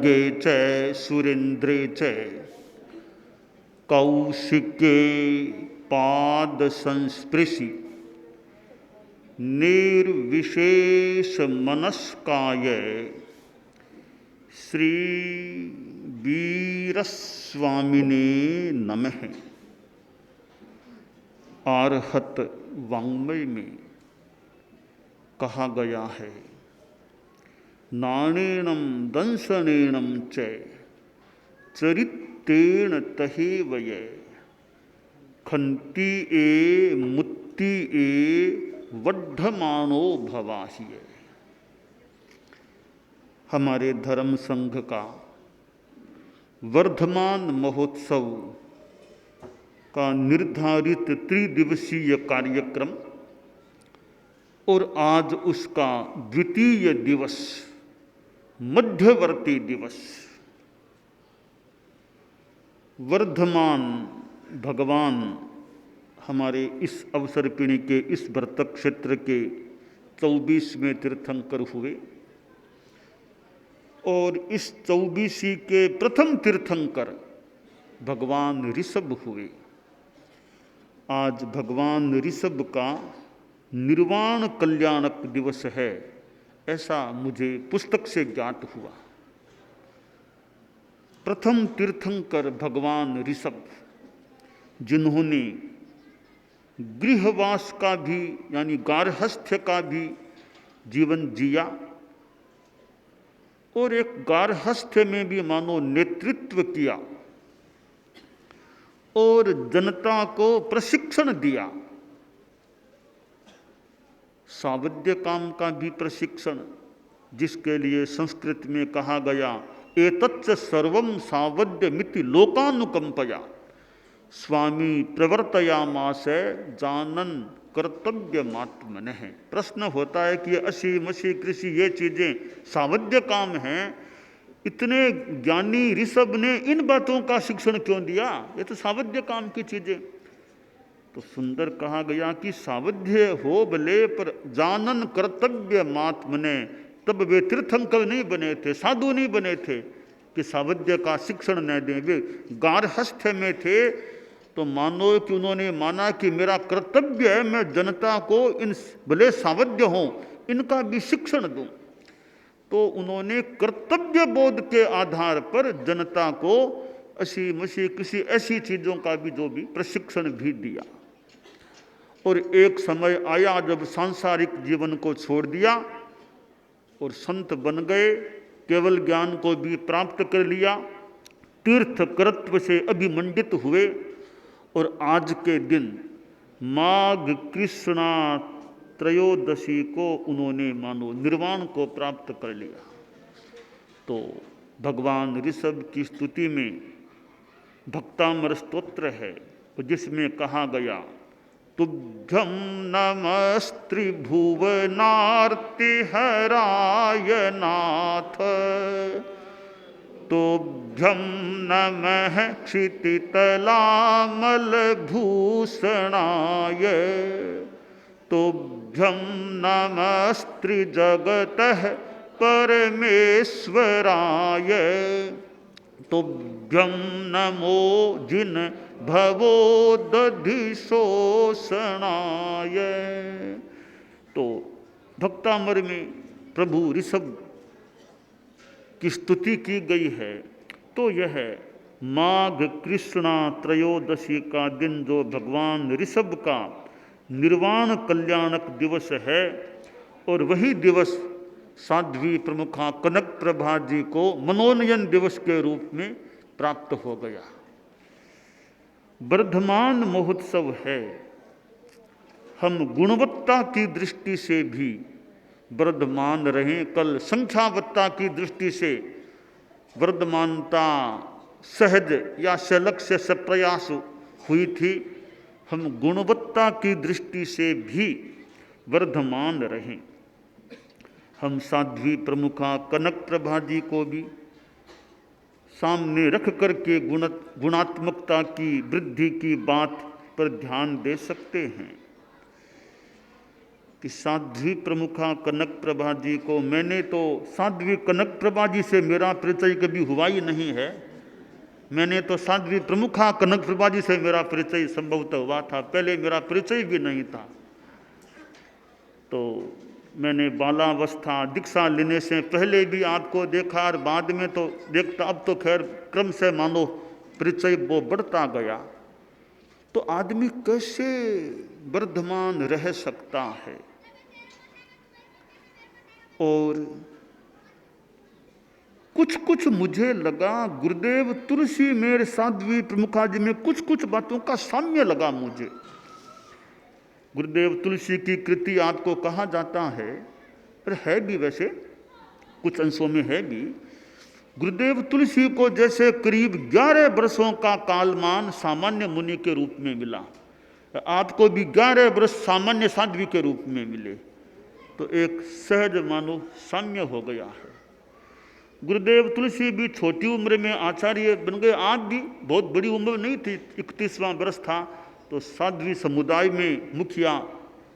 खड्गे च सुरेन्द्रे च कौशिके पाद संस्पृशि निर्विशेष मनस्काय श्री वीरस्वामिने नमः। आर्हत वाङ्मय में कहा गया है, नाणेनम दंशनेनम च चरित्रेण तहेवय खंती ए मुत्ति ए वड्ढमानो भवाहिये। हमारे धर्म संघ का वर्धमान महोत्सव का निर्धारित त्रिदिवसीय कार्यक्रम और आज उसका द्वितीय दिवस, मध्यवर्ती दिवस, वर्धमान भगवान हमारे इस अवसरपिणी के इस भरतक क्षेत्र के 24वें तीर्थंकर हुए और इस 24वीं के प्रथम तीर्थंकर भगवान ऋषभ हुए। आज भगवान ऋषभ का निर्वाण कल्याणक दिवस है, ऐसा मुझे पुस्तक से ज्ञात हुआ। प्रथम तीर्थंकर भगवान ऋषभ, जिन्होंने गृहवास का भी यानी गार्हस्थ्य का भी जीवन जिया और एक गार्हस्थ्य में भी मानो नेतृत्व किया और जनता को प्रशिक्षण दिया। सावध्य काम का भी प्रशिक्षण, जिसके लिए संस्कृत में कहा गया एतच्च सर्वं सावध्यमिति लोकानुकंपया स्वामी प्रवर्तयामास जानन कर्तव्यमात्मनः। प्रश्न होता है कि असी मसी कृषि ये चीजें सावध्य काम हैं, इतने ज्ञानी ऋषभ ने इन बातों का शिक्षण क्यों दिया? ये तो सावध्य काम की चीजें। तो सुंदर कहा गया कि सावध्य हो भले पर जानन कर्तव्य मात्मने। तब वे तीर्थंकर नहीं बने थे, साधु नहीं बने थे कि सावध्य का शिक्षण न दें। वे गार्हस्थ्य में थे तो मानो कि उन्होंने माना कि मेरा कर्तव्य है मैं जनता को इन भले सावध्य हों इनका भी शिक्षण दूं। तो उन्होंने कर्तव्य बोध के आधार पर जनता को असी मसी किसी ऐसी चीज़ों का भी जो भी प्रशिक्षण भी दिया। और एक समय आया जब सांसारिक जीवन को छोड़ दिया और संत बन गए, केवल ज्ञान को भी प्राप्त कर लिया, तीर्थ कर्तव्य से अभिमंडित हुए और आज के दिन माघ कृष्णा त्रयोदशी को उन्होंने मानो निर्वाण को प्राप्त कर लिया। तो भगवान ऋषभ की स्तुति में भक्तामर स्तोत्र है जिसमें कहा गया, तुभ्यं नमस्त्रिभुवनार्तिहराय नाथ, तुभ्यं नमः क्षितितलामलभूषणाय, तुभ्यं नमस्त्रिजगतः परमेश्वराय, तुभ्यं नमो जिन भवोदधिशोषणाय। तो भक्तामर में प्रभु ऋषभ की स्तुति की गई है। तो यह माघ कृष्णा त्रयोदशी का दिन जो भगवान ऋषभ का निर्वाण कल्याणक दिवस है और वही दिवस साध्वी प्रमुखा कनक प्रभा जी को मनोनयन दिवस के रूप में प्राप्त हो गया। वर्धमान महोत्सव है। हम गुणवत्ता की दृष्टि से भी वर्धमान रहें। कल संख्यावत्ता की दृष्टि से वर्धमानता सहज या सलक्ष्य से प्रयास हुई थी। हम गुणवत्ता की दृष्टि से भी वर्धमान रहें। हम साध्वी प्रमुखा कनक प्रभा जी को भी सामने रख करके गुणात्मकता की वृद्धि की बात पर ध्यान दे सकते हैं। कि साध्वी प्रमुखा कनक प्रभा जी को, मैंने तो साध्वी कनक प्रभा जी से मेरा परिचय कभी हुआ ही नहीं है। मैंने तो साध्वी प्रमुखा कनक प्रभा जी से मेरा परिचय संभवतः हुआ था, पहले मेरा परिचय भी नहीं था। तो मैंने बालावस्था दीक्षा लेने से पहले भी आपको देखा और बाद में तो देखता, अब तो खैर क्रम से मानो परिचय वो बढ़ता गया। तो आदमी कैसे वर्धमान रह सकता है? और कुछ कुछ मुझे लगा गुरुदेव तुलसी मेरे साध्वी प्रमुखा जी में कुछ कुछ बातों का साम्य लगा मुझे। गुरुदेव तुलसी की कृति आपको कहा जाता है, पर है भी वैसे कुछ अंशों में है भी। गुरुदेव तुलसी को जैसे करीब 11 वर्षों का कालमान सामान्य मुनि के रूप में मिला, आपको भी 11 वर्ष सामान्य साध्वी के रूप में मिले, तो एक सहज मानो साम्य हो गया है। गुरुदेव तुलसी भी छोटी उम्र में आचार्य बन गए, आप भी बहुत बड़ी उम्र नहीं थी, 31वां वर्ष था तो साध्वी समुदाय में मुखिया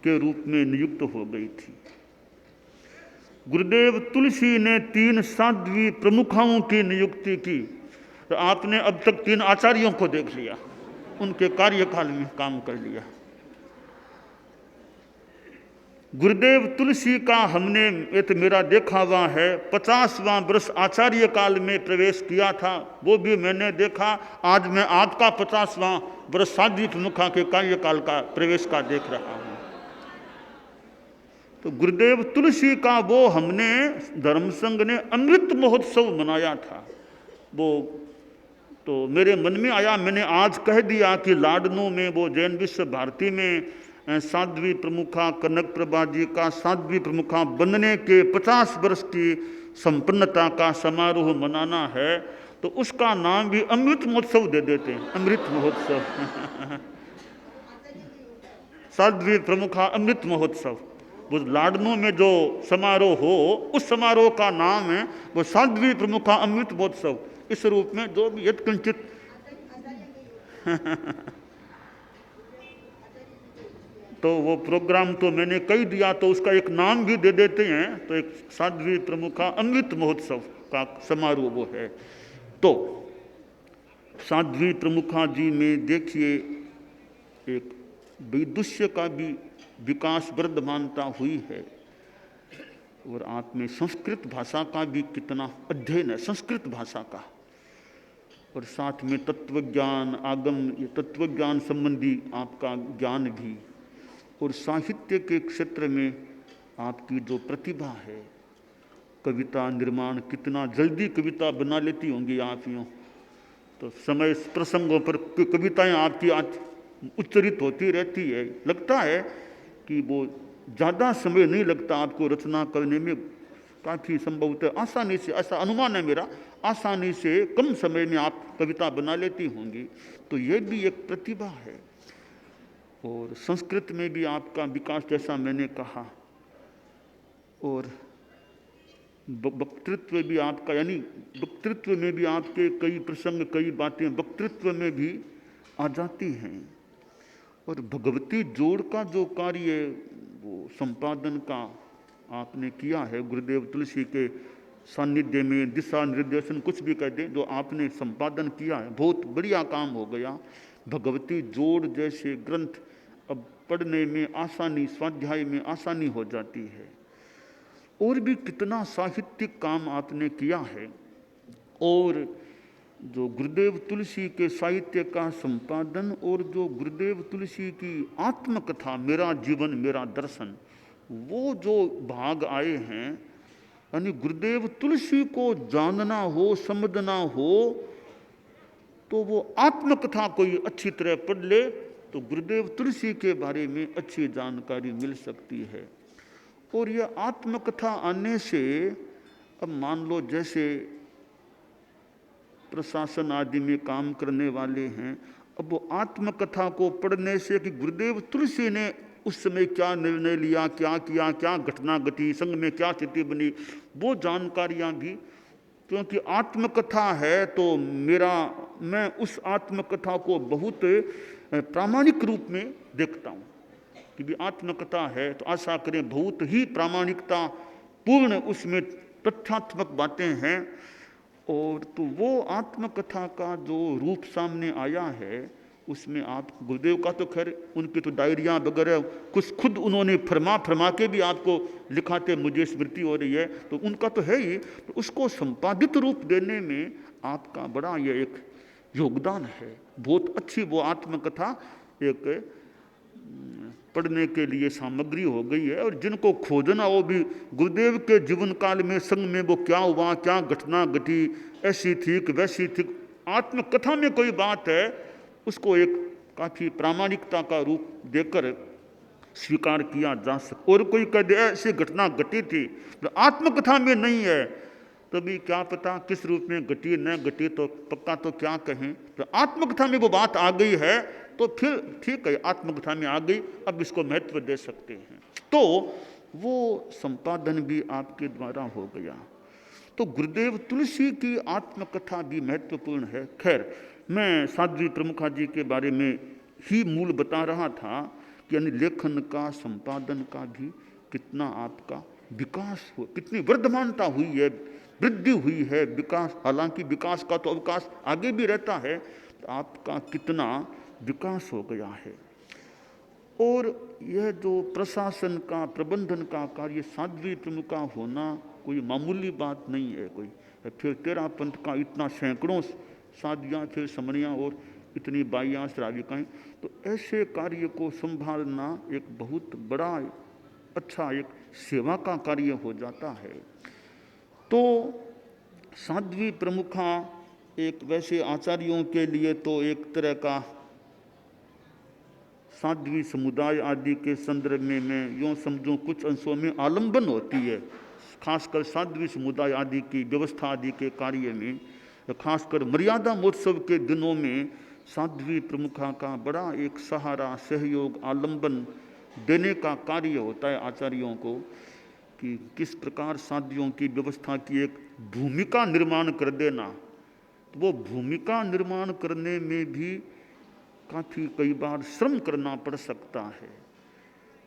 के रूप में नियुक्त हो गई थी। गुरुदेव तुलसी ने 3 साध्वी प्रमुखाओं की नियुक्ति की, तो आपने अब तक 3 आचार्यों को देख लिया, उनके कार्यकाल में काम कर लिया। गुरुदेव तुलसी का हमने ये तो मेरा देखा हुआ है 50वां वर्ष आचार्य काल में प्रवेश किया था, वो भी मैंने देखा। आज मैं आपका 50वां वर्ष साध्वी प्रमुखा के कार्यकाल का प्रवेश का देख रहा हूँ। तो गुरुदेव तुलसी का वो हमने धर्म संघ ने अमृत महोत्सव मनाया था, वो तो मेरे मन में आया, मैंने आज कह दिया कि लाडनू में वो जैन विश्व भारती में साध्वी प्रमुखा कनक प्रभा जी का साध्वी प्रमुखा बनने के 50 वर्ष की संपन्नता का समारोह मनाना है, तो उसका नाम भी अमृत महोत्सव दे देते हैं, अमृत महोत्सव साध्वी प्रमुखा अमृत महोत्सव। वो लाडनू में जो समारोह हो उस समारोह का नाम है वो साध्वी प्रमुखा अमृत महोत्सव, इस रूप में जो भी यत्किंचित तो वो प्रोग्राम तो मैंने कह दिया, तो उसका एक नाम भी दे देते हैं, तो एक साध्वी प्रमुखा अमृत महोत्सव का समारोह वो है। तो साध्वी प्रमुखा जी में देखिए एक विदुष्य का भी विकास वर्धमानता हुई है, और आप में संस्कृत भाषा का भी कितना अध्ययन है, संस्कृत भाषा का, और साथ में तत्वज्ञान आगम तत्वज्ञान संबंधी आपका ज्ञान भी, और साहित्य के क्षेत्र में आपकी जो प्रतिभा है, कविता निर्माण, कितना जल्दी कविता बना लेती होंगी आप यूँ, तो समय प्रसंगों पर कविताएं आपकी आज उच्चरित होती रहती है। लगता है कि वो ज़्यादा समय नहीं लगता आपको रचना करने में, काफ़ी संभवतः आसानी से, ऐसा अनुमान है मेरा, आसानी से कम समय में आप कविता बना लेती होंगी, तो ये भी एक प्रतिभा है। और संस्कृत में भी आपका विकास जैसा मैंने कहा, और वक्तृत्व भी आपका, यानी वक्तृत्व में भी आपके कई प्रसंग कई बातें वक्तृत्व में भी आ जाती हैं। और भगवती जोड़ का जो कार्य वो संपादन का आपने किया है, गुरुदेव तुलसी के सानिध्य में दिशा निर्देशन कुछ भी कह दें, जो आपने संपादन किया है बहुत बढ़िया काम हो गया। भगवती जोड़ जैसे ग्रंथ अब पढ़ने में आसानी, स्वाध्याय में आसानी हो जाती है। और भी कितना साहित्यिक काम आपने किया है, और जो गुरुदेव तुलसी के साहित्य का संपादन, और जो गुरुदेव तुलसी की आत्मकथा मेरा जीवन मेरा दर्शन, वो जो भाग आए हैं, यानी गुरुदेव तुलसी को जानना हो समझना हो तो वो आत्मकथा कोई अच्छी तरह पढ़ ले तो गुरुदेव तुलसी के बारे में अच्छी जानकारी मिल सकती है। और यह आत्मकथा आने से, अब मान लो जैसे प्रशासन आदि में काम करने वाले हैं, अब वो आत्मकथा को पढ़ने से कि गुरुदेव तुलसी ने उस समय क्या निर्णय लिया, क्या किया, क्या घटना घटी, संघ में क्या स्थिति बनी, वो जानकारियाँ भी, क्योंकि आत्मकथा है तो मैं उस आत्मकथा को बहुत प्रामाणिक रूप में देखता हूँ। कि भी आत्मकथा है तो आशा करें बहुत ही प्रामाणिकता पूर्ण उसमें तथ्यात्मक बातें हैं। और तो वो आत्मकथा का जो रूप सामने आया है उसमें आप गुरुदेव का तो खैर उनकी तो डायरियाँ वगैरह कुछ खुद उन्होंने फरमा के भी आपको लिखाते मुझे स्मृति हो रही है, तो उनका तो है ही, तो उसको संपादित रूप देने में आपका बड़ा ये एक योगदान है। बहुत अच्छी वो आत्मकथा एक पढ़ने के लिए सामग्री हो गई है। और जिनको खोजना वो भी गुरुदेव के जीवन काल में संग में वो क्या हुआ, क्या घटना घटी, ऐसी थी कि वैसी थी, आत्मकथा में कोई बात है उसको एक काफ़ी प्रामाणिकता का रूप देकर स्वीकार किया जा सकता। और कोई कह दे ऐसी घटना घटी थी तो आत्मकथा में नहीं है, तभी क्या पता किस रूप में घटी न घटी, तो पक्का तो क्या कहें। तो आत्मकथा में वो बात आ गई है तो फिर ठीक है, आत्मकथा में आ गई, अब इसको महत्व दे सकते हैं। तो वो संपादन भी आपके द्वारा हो गया। तो गुरुदेव तुलसी की आत्मकथा भी महत्वपूर्ण है। खैर, मैं साध्वी प्रमुखा जी के बारे में ही मूल बता रहा था कि यानी लेखन का, संपादन का भी कितना आपका विकास हो, कितनी वर्धमानता हुई है, वृद्धि हुई है, विकास। हालांकि विकास का तो अवकाश आगे भी रहता है, तो आपका कितना विकास हो गया है। और यह जो प्रशासन का, प्रबंधन का कार्य साध्वी प्रमुखा होना कोई मामूली बात नहीं है। कोई फिर तेरा पंथ का इतना सैकड़ों साधियाँ, फिर समणियाँ और इतनी बाइयाँ श्राविकाएँ, तो ऐसे कार्य को संभालना एक बहुत बड़ा अच्छा एक सेवा का कार्य हो जाता है। तो साध्वी प्रमुखा एक वैसे आचार्यों के लिए तो एक तरह का साध्वी समुदाय आदि के संदर्भ में मैं यूँ समझूं कुछ अंशों में आलंबन होती है, खासकर साध्वी समुदाय आदि की व्यवस्था आदि के कार्य में। खासकर मर्यादा महोत्सव के दिनों में साध्वी प्रमुखा का बड़ा एक सहारा, सहयोग, आलंबन देने का कार्य होता है आचार्यों को, कि किस प्रकार साध्वियों की व्यवस्था की एक भूमिका निर्माण कर देना। तो वो भूमिका निर्माण करने में भी काफ़ी कई बार श्रम करना पड़ सकता है।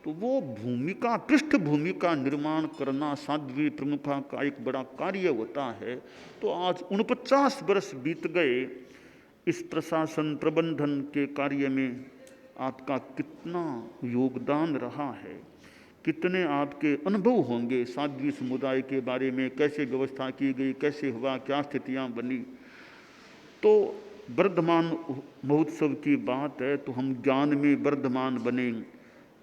तो वो भूमिका, पृष्ठ भूमिका निर्माण करना साध्वी प्रमुखा का एक बड़ा कार्य होता है। तो आज 49 वर्ष बीत गए इस प्रशासन प्रबंधन के कार्य में, आपका कितना योगदान रहा है, कितने आपके अनुभव होंगे साध्वी समुदाय के बारे में, कैसे व्यवस्था की गई, कैसे हुआ, क्या स्थितियां बनी। तो वर्धमान महोत्सव की बात है तो हम ज्ञान में वर्धमान बने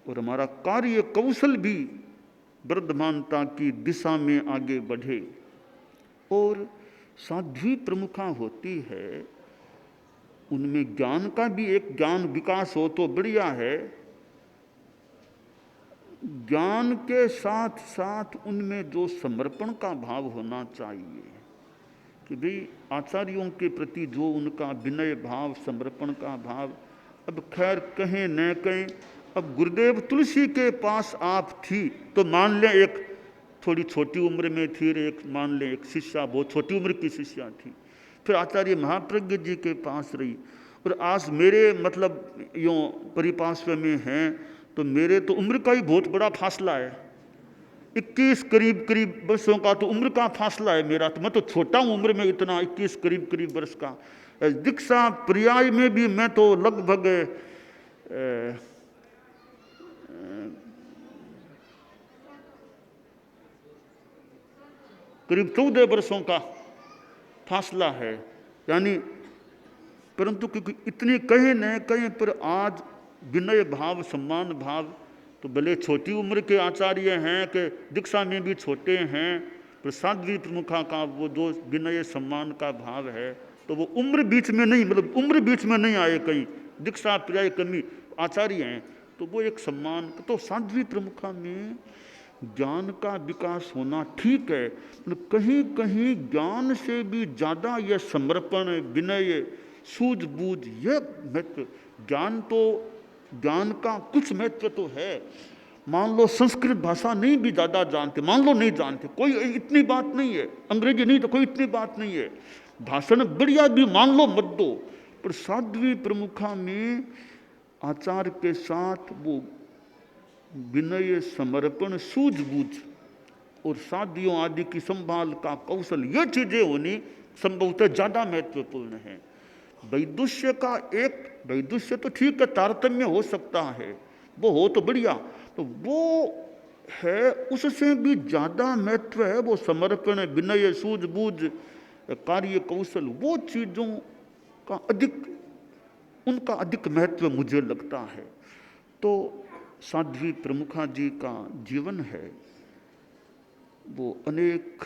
और हमारा कार्य कौशल भी वर्धमानता की दिशा में आगे बढ़े। और साध्वी प्रमुखा होती है, उनमें ज्ञान का भी एक ज्ञान विकास हो तो बढ़िया है, ज्ञान के साथ साथ उनमें जो समर्पण का भाव होना चाहिए कि भाई आचार्यों के प्रति जो उनका विनय भाव, समर्पण का भाव। अब खैर कहें न कहें, अब गुरुदेव तुलसी के पास आप थी तो मान लें एक थोड़ी छोटी उम्र में थी, एक मान लें एक शिष्या बहुत छोटी उम्र की शिष्या थी, फिर आचार्य महाप्रज्ञ जी के पास रही। और आज मेरे मतलब यूँ परिपार्श्व में हैं तो मेरे तो उम्र का ही बहुत बड़ा फासला है, 21 करीब वर्षों का तो उम्र का फासला है मेरा। तो मैं तो छोटा हूँ उम्र में, इतना 21 करीब वर्ष का। दीक्षा पर्याय में भी मैं तो लगभग करीब 14 वर्षों का फासला है। यानी परंतु क्योंकि इतने कहें न कहें पर आज विनय भाव, सम्मान भाव, तो भले छोटी उम्र के आचार्य हैं कि दीक्षा में भी छोटे हैं, पर साध्वी प्रमुखा का वो जो विनय सम्मान का भाव है, तो वो उम्र बीच में नहीं, मतलब उम्र बीच में नहीं आए कहीं, दीक्षा पर्याय कमी आचार्य हैं तो वो एक सम्मान। तो साध्वी प्रमुखा में ज्ञान का विकास होना ठीक है, मतलब कहीं कहीं ज्ञान से भी ज़्यादा यह समर्पण, विनय, सूझबूझ, यह महत्व। ज्ञान का कुछ महत्व तो है। मान लो संस्कृत भाषा नहीं भी ज़्यादा जानते, मान लो नहीं जानते, कोई इतनी बात नहीं है, अंग्रेजी नहीं तो कोई इतनी बात नहीं है, भाषण बढ़िया भी मान लो मत दो, पर साध्वी प्रमुखा में आचार्य के साथ वो विनय, समर्पण, सूझबूझ और शादियों आदि की संभाल का कौशल, ये चीजें होनी संभवतः ज्यादा महत्वपूर्ण है। वैदुष्य का एक, वैदुष्य तो ठीक है, तारतम्य हो सकता है, वो हो तो बढ़िया, तो वो है, उससे भी ज्यादा महत्व है वो समर्पण, विनय, सूझबूझ, कार्य कौशल, वो चीजों का अधिक, उनका अधिक महत्व मुझे लगता है। तो साध्वी प्रमुखा जी का जीवन है वो अनेक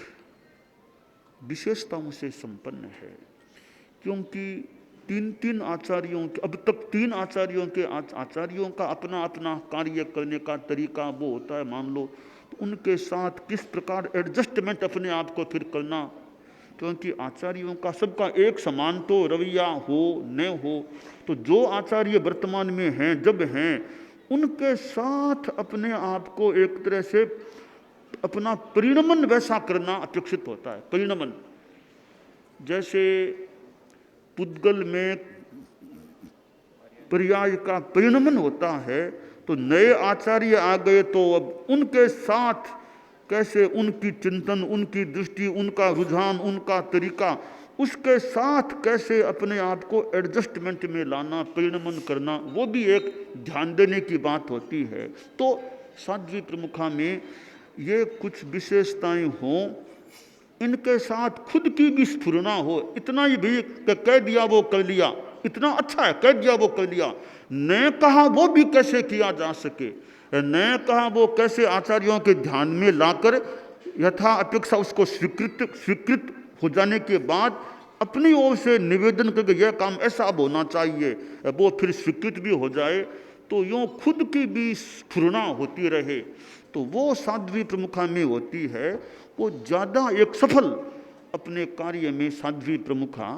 विशेषताओं से संपन्न है, क्योंकि तीन आचार्यों के, अब तक 3 आचार्यों के, आचार्यों का अपना अपना कार्य करने का तरीका वो होता है, मान लो, तो उनके साथ किस प्रकार एडजस्टमेंट अपने आप को फिर करना, क्योंकि आचार्यों का सबका एक समान तो रवैया हो न हो, तो जो आचार्य वर्तमान में हैं, जब हैं, उनके साथ अपने आप को एक तरह से अपना परिणमन वैसा करना अपेक्षित होता है। परिणमन, जैसे पुद्गल में पर्याय का परिणमन होता है, तो नए आचार्य आ गए तो अब उनके साथ कैसे उनकी चिंतन, उनकी दृष्टि, उनका रुझान, उनका तरीका, उसके साथ कैसे अपने आप को एडजस्टमेंट में लाना, परिणमन करना, वो भी एक ध्यान देने की बात होती है। तो साध्वी प्रमुखा में ये कुछ विशेषताएं हों, इनके साथ खुद की भी स्फुरना हो, इतना ही भी कि कह दिया वो कर लिया, इतना अच्छा है, कह दिया वो कर लिया, न कहा वो भी कैसे किया जा सके, न कहा वो कैसे आचार्यों के ध्यान में लाकर यथा अपेक्षा उसको स्वीकृत हो जाने के बाद अपनी ओर से निवेदन करके यह काम ऐसा अब होना चाहिए, वो फिर स्वीकृत भी हो जाए, तो यूँ खुद की भी स्फुरना होती रहे, तो वो साध्वी प्रमुखा में होती है। वो ज़्यादा एक सफल अपने कार्य में साध्वी प्रमुखा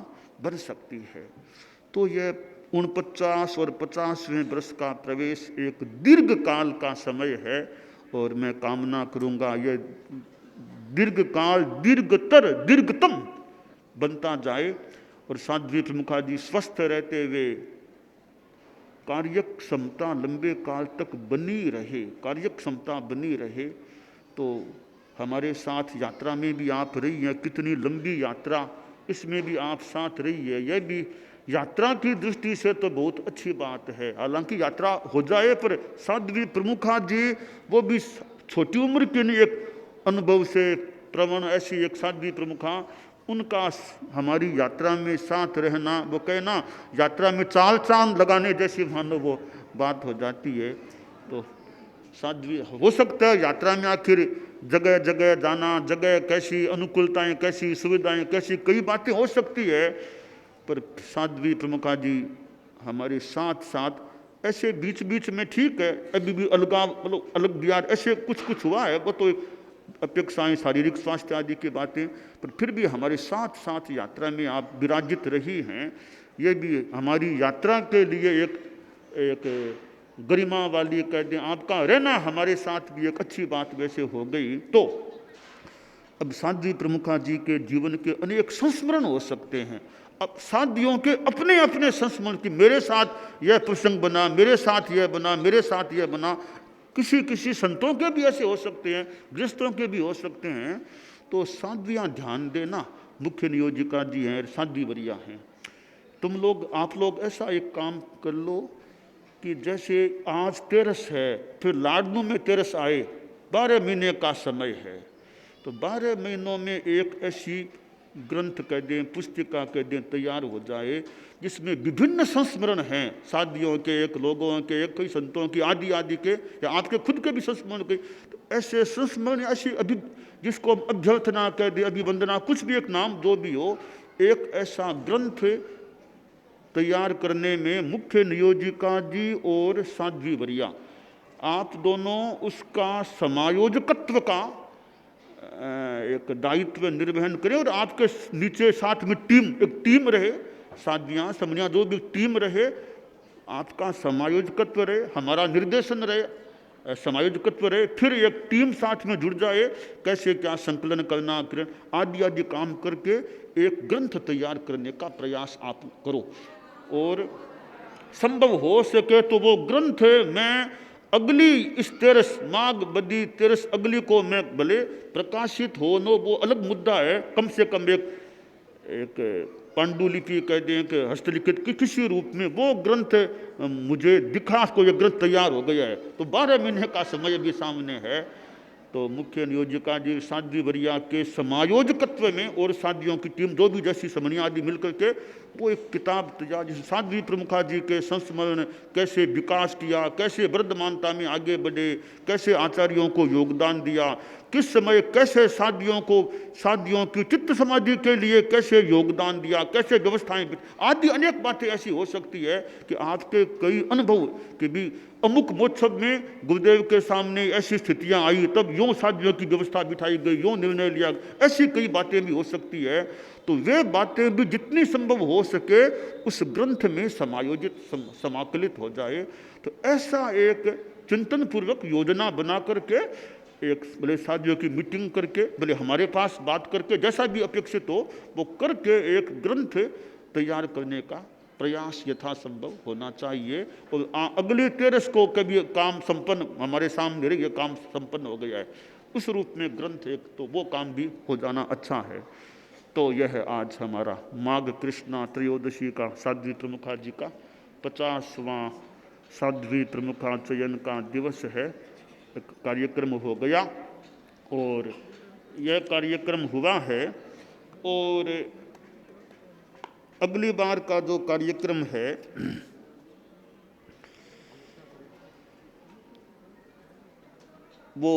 बन सकती है। तो यह 49 और 50वें वर्ष का प्रवेश एक दीर्घ काल का समय है, और मैं कामना करूँगा यह दीर्घ काल दीर्घतर दीर्घतम बनता जाए, और साध्वी प्रमुखा जी स्वस्थ रहते हुए कार्यक क्षमता लंबे काल तक बनी रहे, कार्यक क्षमता बनी रहे। तो हमारे साथ यात्रा में भी आप रही हैं, कितनी लंबी यात्रा, इसमें भी आप साथ रही है, यह भी यात्रा की दृष्टि से तो बहुत अच्छी बात है। हालांकि यात्रा हो जाए, पर साध्वी प्रमुखा जी वो भी छोटी उम्र के लिए एक अनुभव से प्रवण ऐसी एक साध्वी प्रमुखा, उनका हमारी यात्रा में साथ रहना, वो कहना यात्रा में चाल चांद लगाने जैसी मानो वो बात हो जाती है। तो साध्वी हो सकता है यात्रा में आखिर जगह जगह जाना, जगह कैसी, अनुकूलताएं कैसी, सुविधाएं कैसी, कई बातें हो सकती है, पर साध्वी प्रमुखा जी हमारे साथ साथ ऐसे बीच बीच में, ठीक है अभी भी अलगाव, मतलब अलग बियार ऐसे कुछ हुआ है, वो तो अपेक्षाएं, शारीरिक स्वास्थ्य आदि की बातें, पर फिर भी हमारे साथ साथ यात्रा में आप विराजित रही हैं, ये भी हमारी यात्रा के लिए एक गरिमा वाली, कह दें, आपका रहना हमारे साथ भी एक अच्छी बात वैसे हो गई। तो अब साध्वी प्रमुखा जी के जीवन के अनेक संस्मरण हो सकते हैं। अब साध्वियों के अपने अपने संस्मरण की, मेरे साथ यह प्रसंग बना, मेरे साथ यह बना, मेरे साथ यह बना, किसी संतों के भी ऐसे हो सकते हैं, गृहस्थों के भी हो सकते हैं। तो साध्वियाँ ध्यान देना, मुख्य नियोजिका जी हैं, साध्वी वरिया हैं, तुम लोग, आप लोग ऐसा एक काम कर लो कि जैसे आज तेरस है, फिर लाडनू में तेरस आए, 12 महीने का समय है, तो 12 महीनों में एक ऐसी ग्रंथ कह दें, पुस्तिका कह दें, तैयार हो जाए जिसमें विभिन्न संस्मरण हैं, साध्वियों के, एक लोगों के, एक कई संतों की, आदि आदि के, या आपके खुद के भी संस्मरण के। तो ऐसे संस्मरण, ऐसी जिसको अभ्यर्थना कह दे, अभिवंदना, कुछ भी एक नाम जो भी हो, एक ऐसा ग्रंथ तैयार करने में मुख्य नियोजिका जी और साध्वी वरिया, आप दोनों उसका समायोजकत्व का एक दायित्व निर्वहन करें, और आपके नीचे साथ में एक टीम रहे, साध्वियाँ समनियाँ जो भी टीम रहे, आपका समायोजकत्व रहे, हमारा निर्देशन रहे, समायोजकत्व रहे, फिर एक टीम साथ में जुड़ जाए, कैसे क्या संकलन करना, आदि आदि काम करके एक ग्रंथ तैयार करने का प्रयास आप करो। और संभव हो सके तो वो ग्रंथ मैं अगली इस तेरस माघ बदी तेरस अगली को मैं भले प्रकाशित हो न, वो अलग मुद्दा है। कम से कम एक पांडुलिपि कह दें कि हस्तलिखित की किसी रूप में वो ग्रंथ मुझे दिखा को ये ग्रंथ तैयार हो गया है। तो 12 महीने का समय भी सामने है। तो मुख्य नियोजिका जी साध्वी वरिया के समायोजकत्व में और साध्वियों की टीम जो भी जैसी समनिया आदि मिलकर के वो एक किताब तैयार, जिसे साध्वी प्रमुखा जी के संस्मरण कैसे विकास किया, कैसे वर्धमानता में आगे बढ़े, कैसे आचार्यों को योगदान दिया, किस समय कैसे साध्वियों की चित्त समाधि के लिए कैसे योगदान दिया, कैसे व्यवस्थाएं आदि अनेक बातें ऐसी हो सकती है कि आपके कई अनुभव के भी अमुक महोत्सव में गुरुदेव के सामने ऐसी स्थितियां आई, तब यूं साध्वियों की व्यवस्था बिठाई गई, यूं निर्णय लिया, ऐसी कई बातें भी हो सकती है। तो वे बातें भी जितनी संभव हो सके उस ग्रंथ में समायोजित समाकलित हो जाए। तो ऐसा एक चिंतन पूर्वक योजना बना करके एक भले साथियों की मीटिंग करके, भले हमारे पास बात करके, जैसा भी अपेक्षित हो वो करके एक ग्रंथ तैयार करने का प्रयास यथासंभव होना चाहिए। और अगले 13 को कभी काम संपन्न हमारे सामने रहे, ये काम संपन्न हो गया है उस रूप में ग्रंथ एक, तो वो काम भी हो जाना अच्छा है। तो यह है आज हमारा माघ कृष्णा त्रयोदशी का साध्वी प्रमुखा जी का 50वां साध्वी प्रमुखा चयन का दिवस है। एक कार्यक्रम हो गया और यह कार्यक्रम हुआ है। और अगली बार का जो कार्यक्रम है वो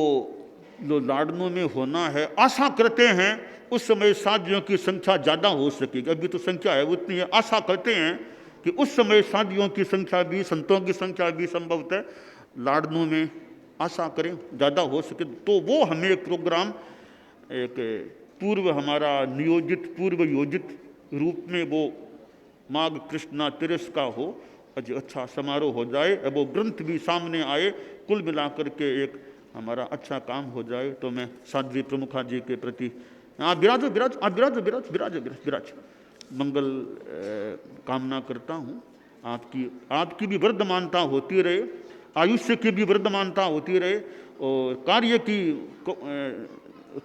जो लाडनों में होना है, आशा करते हैं उस समय साधियों की संख्या ज़्यादा हो सकेगी। अभी तो संख्या है उतनी है, आशा करते हैं कि उस समय साधियों की संख्या भी, संतों की संख्या भी संभवतः लाडनों में आशा करें ज़्यादा हो सके। तो वो हमें एक प्रोग्राम एक पूर्व हमारा नियोजित पूर्व योजित रूप में वो माघ कृष्णा 13 का हो, अच्छा समारोह हो जाए, अब वो ग्रंथ भी सामने आए, कुल मिलाकर के एक हमारा अच्छा काम हो जाए। तो मैं साध्वी प्रमुखा जी के प्रति आप विराजो विराज आप विराजो विराज विराजो विराज विराज मंगल कामना करता हूँ। आपकी भी वर्धमानता होती रहे, आयुष्य की भी वर्धमानता होती रहे और कार्य की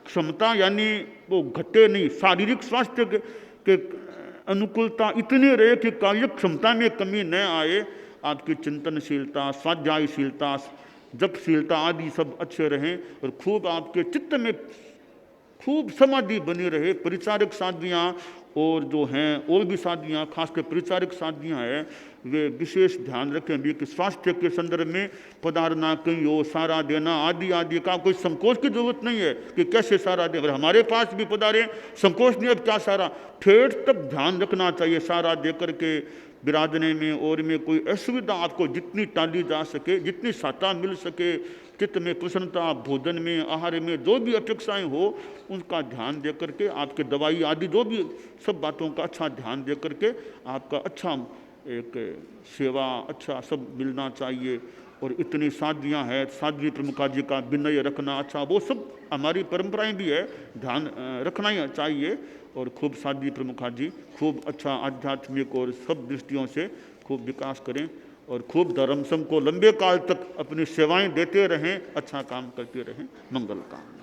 क्षमता यानी वो घटे नहीं, शारीरिक स्वास्थ्य के अनुकूलता इतनी रहे कि कार्य क्षमता में कमी न आए। आपकी चिंतनशीलता, स्वाध्यायशीलता, जपशीलता आदि सब अच्छे रहें और खूब आपके चित्त में खूब समाधि बनी रहे। परिचारक साधवियाँ और जो हैं और भी साधवियाँ, खासकर परिचारक साधवियाँ हैं, वे विशेष ध्यान रखें भी कि स्वास्थ्य के संदर्भ में पधारना कहीं हो, सारा देना आदि आदि का कोई संकोच की जरूरत नहीं है कि कैसे सारा दे। हमारे पास भी पधारे, संकोच नहीं, अब क्या सारा, ठेठ तक ध्यान रखना चाहिए सारा दे करके विराजने में और में कोई असुविधा आपको जितनी टाली जा सके, जितनी सहायता मिल सके, चित्त में प्रसन्नता, भोजन में, आहार में जो भी अपेक्षाएं हो उनका ध्यान दे करके, आपके दवाई आदि जो भी सब बातों का अच्छा ध्यान दे करके आपका अच्छा एक सेवा अच्छा सब मिलना चाहिए। और इतनी साधवियाँ हैं, साध्वी प्रमुखा जी का विनय रखना अच्छा, वो सब हमारी परंपराएं भी है, ध्यान रखना ही चाहिए। और खूब साध्वी प्रमुखा जी खूब अच्छा आध्यात्मिक और सब दृष्टियों से खूब विकास करें और खूब धर्म संघ को लंबे काल तक अपनी सेवाएं देते रहें, अच्छा काम करते रहें। मंगल कामना।